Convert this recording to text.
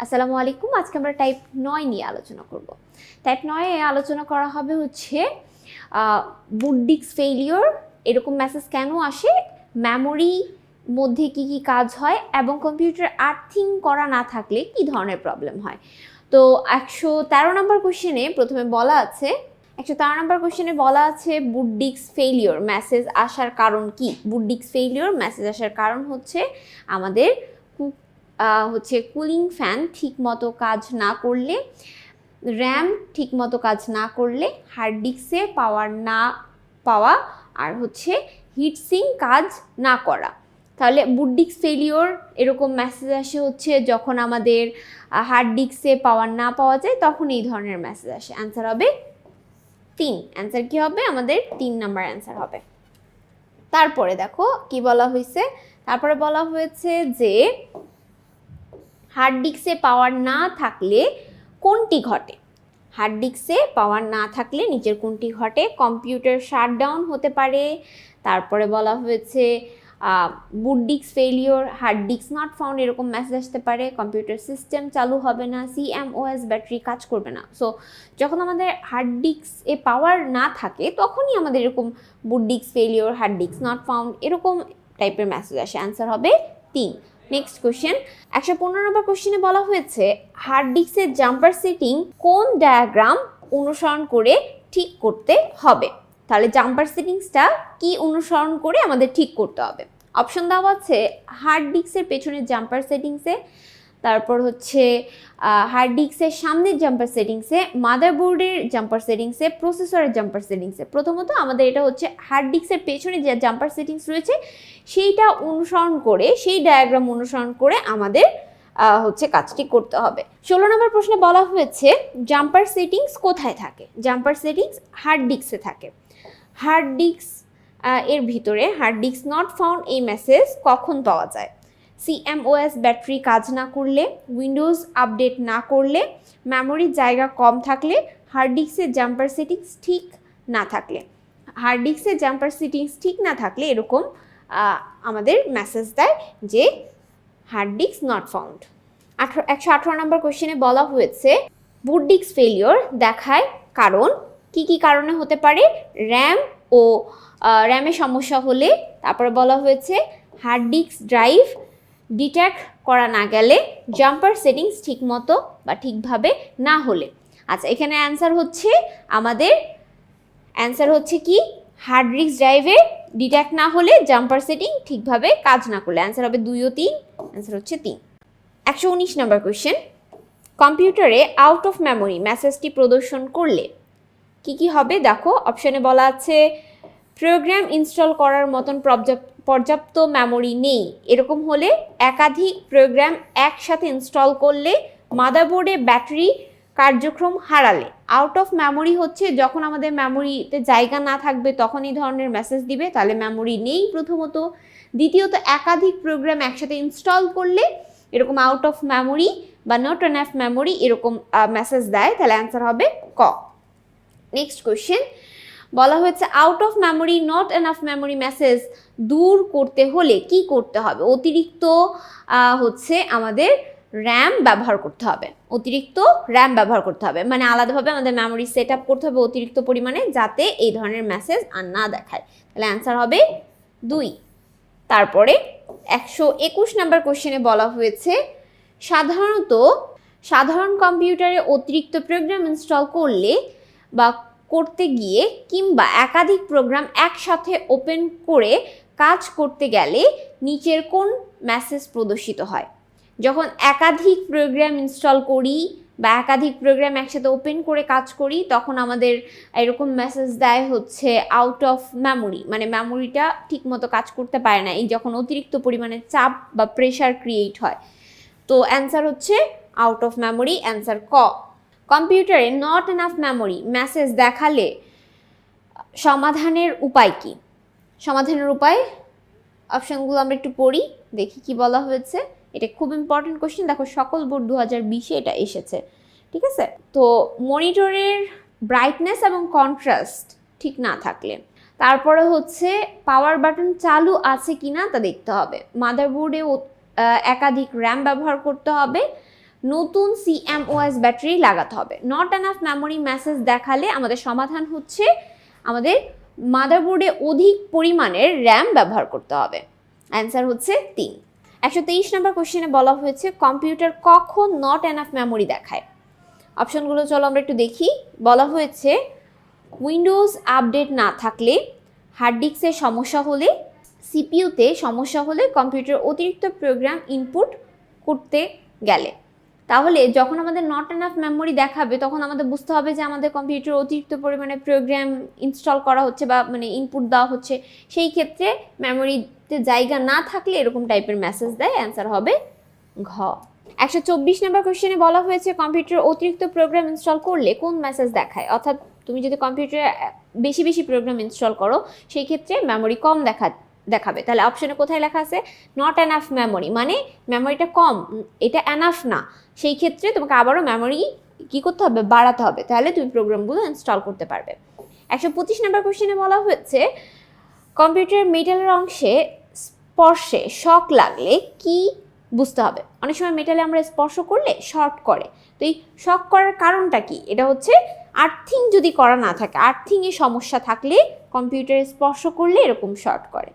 আসসালামু আলাইকুম। আজকে আমরা টাইপ 9 নিয়ে আলোচনা করব। টাইপ 9 এ আলোচনা করা হবে হচ্ছে বুট ডিস্ক ফেইলিওর, এরকম মেসেজ কেন আসে, মেমোরি মধ্যে কি কি কাজ হয় এবং কম্পিউটার আর্থিং করা না থাকলে কি ধরনের প্রবলেম হয়। তো 113 নম্বর কোশ্চেনে প্রথমে বলা আছে 113 নম্বর কোশ্চেনে বলা আছে বুট ডিস্ক ফেইলিওর মেসেজ আসার কারণ কি। বুট ডিস্ক ফেইলিওর মেসেজ আসার কারণ হচ্ছে আমাদের কুলিং ফ্যান ঠিক মতো কাজ না করলে, র্যাম ঠিক মতো কাজ না করলে, হার্ড ডিস্কে পাওয়ার না পাওয়া, আর হচ্ছে হিটসিং কাজ না করা। তাহলে বুট ডিস্ক ফেলিওর এরকম মেসেজ আসে হচ্ছে যখন আমাদের হার্ড ডিস্কে পাওয়ার না পাওয়া যায়, তখন এই ধরনের মেসেজ আসে। অ্যান্সার হবে 3। অ্যান্সার কি হবে? আমাদের 3 নাম্বার অ্যান্সার হবে। তারপরে দেখো কি বলা হয়েছে, তারপরে বলা হয়েছে যে হার্ড ডিস্কে পাওয়ার না থাকলে কোনটি ঘটে। হার্ড ডিস্কে পাওয়ার না থাকলে নিচের কোনটি ঘটে? কম্পিউটার শাটডাউন হতে পারে। তারপরে বলা হয়েছে boot disk failure, hard disk not found এরকম মেসেজ আসতে পারে। কম্পিউটার সিস্টেম চালু হবে না, CMOS ব্যাটারি কাজ করবে না। সো যখন আমাদের হার্ড ডিস্কে পাওয়ার না থাকে তখনই আমাদের এরকম boot disk failure, hard disk not found এরকম টাইপের মেসেজ আসে। অ্যান্সার হবে 3। নেক্সট কোশ্চেন 115 নম্বর কোশ্চেনে বলা হয়েছে হার্ড ডিস্কের জাম্পার সেটিং কোন ডায়াগ্রাম অনুসরণ করে ঠিক করতে হবে। তাহলে জাম্পার সেটিংসটা কি অনুসরণ করে আমাদের ঠিক করতে হবে? অপশন দেওয়া আছে হার্ড ডিস্কের পেছনের জাম্পার সেটিংসে, তারপর হচ্ছে হার্ড ডিস্কের সামনের জাম্পার সেটিংসে, মাদারবোর্ডের জাম্পার সেটিংসে, প্রসেসরের জাম্পার সেটিংসে। প্রথমত আমাদের এটা হচ্ছে হার্ড ডিস্কের পেছনে যে জাম্পার সেটিংস রয়েছে সেইটা অনুসরণ করে, সেই ডায়াগ্রাম অনুসরণ করে আমাদের কাজটি করতে হবে। 16 নম্বর প্রশ্নে বলা হয়েছে জাম্পার সেটিংস কোথায় থাকে। জাম্পার সেটিংস হার্ড ডিস্কে থাকে। হার্ড ডিস্ক এর ভিতরে হার্ড ডিস্ক নট ফাউন্ড এই মেসেজ কখন পাওয়া যায়? CMOS ব্যাটারি কাজ না করলে, উইন্ডোজ আপডেট না করলে, মেমোরির জায়গা কম থাকলে, হার্ড ডিস্কের জাম্পার সেটিংস ঠিক না থাকলে। হার্ড ডিস্কের জাম্পার সেটিংস ঠিক না থাকলে এরকম আমাদের মেসেজ দেয় যে হার্ড ডিস্ক নট ফাউন্ড। 118 নম্বর কোশ্চেনে বলা হয়েছে বুট ডিস্ক ফেলিওর দেখায় কারণ কি কি কারণে হতে পারে? র্যামের সমস্যা হলে, তারপরে বলা হয়েছে হার্ড ডিস্ক ড্রাইভ ডিটেক্ট করা না গেলে, জাম্পার সেটিংস ঠিক মতো বা ঠিকভাবে না হলে। আচ্ছা, এখানে অ্যান্সার হচ্ছে কি হার্ড ডিস্ক ড্রাইভে ডিটেক্ট না হলে, জাম্পার সেটিং ঠিকভাবে কাজ না করলে। অ্যান্সার হবে 2 ও 3। অ্যান্সার হচ্ছে 3। 119 নম্বর কোশ্চেন কম্পিউটারে আউট অফ মেমোরি মেসেজটি প্রদর্শন করলে কি কি হবে? দেখো অপশনে বলা আছে প্রোগ্রাম ইনস্টল করার মতন পর্যাপ্ত মেমোরি নেই। এরকম হলে একাধিক প্রোগ্রাম একসাথে ইনস্টল করলে, মাদারবোর্ডে ব্যাটারি কার্যক্রম হারালে। আউট অফ মেমোরি হচ্ছে যখন আমাদের মেমোরিতে জায়গা না থাকবে তখন এই ধরনের মেসেজ দিবে, তাহলে মেমোরি নেই প্রথমত। দ্বিতীয়ত একাধিক প্রোগ্রাম একসাথে ইনস্টল করলে এরকম আউট অফ মেমোরি বা নট এনাফ মেমোরি এরকম মেসেজ দেয়, তাহলে অ্যান্সার হবে ক। নেক্সট কোয়েশ্চেন বলা হয়েছে out of memory, not enough memory message দূর করতে হলে কি করতে হবে? অতিরিক্ত আমাদের র্যাম ব্যবহার করতে হবে। অতিরিক্ত র্যাম ব্যবহার করতে হবে মানে আলাদাভাবে আমাদের মেমোরি সেট আপ করতে হবে অতিরিক্ত পরিমাণে, যাতে এই ধরনের মেসেজ আর না দেখায়। তাহলে অ্যান্সার হবে 2। তারপরে 121 নাম্বার কোশ্চেনে বলা হয়েছে সাধারণ কম্পিউটারে অতিরিক্ত প্রোগ্রাম ইনস্টল করলে বা করতে গিয়ে কিংবা একাধিক প্রোগ্রাম একসাথে ওপেন করে কাজ করতে গেলে নিচের কোন মেসেজ প্রদর্শিত হয়? যখন একাধিক প্রোগ্রাম ইনস্টল করি বা একাধিক প্রোগ্রাম একসাথে ওপেন করে কাজ করি তখন আমাদের এরকম মেসেজ দেয় হচ্ছে আউট অফ মেমোরি, মানে মেমোরিটা ঠিকমতো কাজ করতে পারে না, এই যখন অতিরিক্ত পরিমাণে চাপ বা প্রেশার ক্রিয়েট হয়। তো অ্যান্সার হচ্ছে আউট অফ মেমোরি। অ্যান্সার ক। কম্পিউটারে নট এনাফ মেমোরি মেসেজ দেখালে সমাধানের উপায় কি? সমাধানের উপায় অপশনগুলো আমরা একটু পড়ি, দেখি কি বলা হয়েছে। এটা খুব ইম্পর্টেন্ট কোশ্চেন, দেখো সকল বোর্ড 2020-এ এটা এসেছে, ঠিক আছে? তো মনিটরের ব্রাইটনেস এবং কন্ট্রাস্ট ঠিক না থাকলে, তারপরে হচ্ছে পাওয়ার বাটন চালু আছে কিনা তা দেখতে হবে, মাদারবোর্ডে একাধিক র্যাম ব্যবহার করতে হবে, নতুন CMOS ব্যাটারি লাগাতে হবে। নট এনাফ মেমোরি মেসেজ দেখালে আমাদের সমাধান হচ্ছে আমাদের মাদারবোর্ডে অধিক পরিমাণের র্যাম ব্যবহার করতে হবে। অ্যান্সার হচ্ছে 3। 123 নম্বর কোশ্চেনে বলা হয়েছে কম্পিউটার কখন নট এনাফ মেমোরি দেখায়। অপশনগুলো চলো আমরা একটু দেখি। বলা হয়েছে উইন্ডোজ আপডেট না থাকলে, হার্ড ডিস্কের সমস্যা হলে, সিপিইউতে সমস্যা হলে, কম্পিউটার অতিরিক্ত প্রোগ্রাম ইনপুট করতে গেলে। তাহলে যখন আমাদের নট এনাফ মেমোরি দেখাবে তখন আমাদের বুঝতে হবে যে আমাদের কম্পিউটার অতিরিক্ত পরিমাণে প্রোগ্রাম ইনস্টল করা হচ্ছে বা মানে ইনপুট দেওয়া হচ্ছে। সেই ক্ষেত্রে মেমোরিতে জায়গা না থাকলে এরকম টাইপের মেসেজ দেয়। অ্যান্সার হবে ঘ। 124 নম্বর কোশ্চেনে বলা হয়েছে কম্পিউটার অতিরিক্ত প্রোগ্রাম ইনস্টল করলে কোন মেসেজ দেখায়। অর্থাৎ তুমি যদি কম্পিউটারে বেশি বেশি প্রোগ্রাম ইনস্টল করো সেই ক্ষেত্রে মেমোরি কম দেখাবে। তাহলে অপশনে কোথায় লেখা আছে নট এনাফ মেমোরি, মানে মেমোরিটা কম, এটা এনাফ না। সেই ক্ষেত্রে তোমাকে আবারও মেমোরি কী করতে হবে, বাড়াতে হবে, তাহলে তুমি প্রোগ্রামগুলো ইনস্টল করতে পারবে। 125 নম্বর কোশ্চেনে বলা হচ্ছে কম্পিউটার মেটালের অংশে স্পর্শে শক লাগলে কি বুঝতে হবে। অনেক সময় মেটালে আমরা স্পর্শ করলে শর্ট করে, তো এই শক করার কারণটা কি? এটা হচ্ছে আর্থিং যদি করা না থাকে, আর্থিংয়ে সমস্যা থাকলে কম্পিউটারে স্পর্শ করলে এরকম শর্ট করে।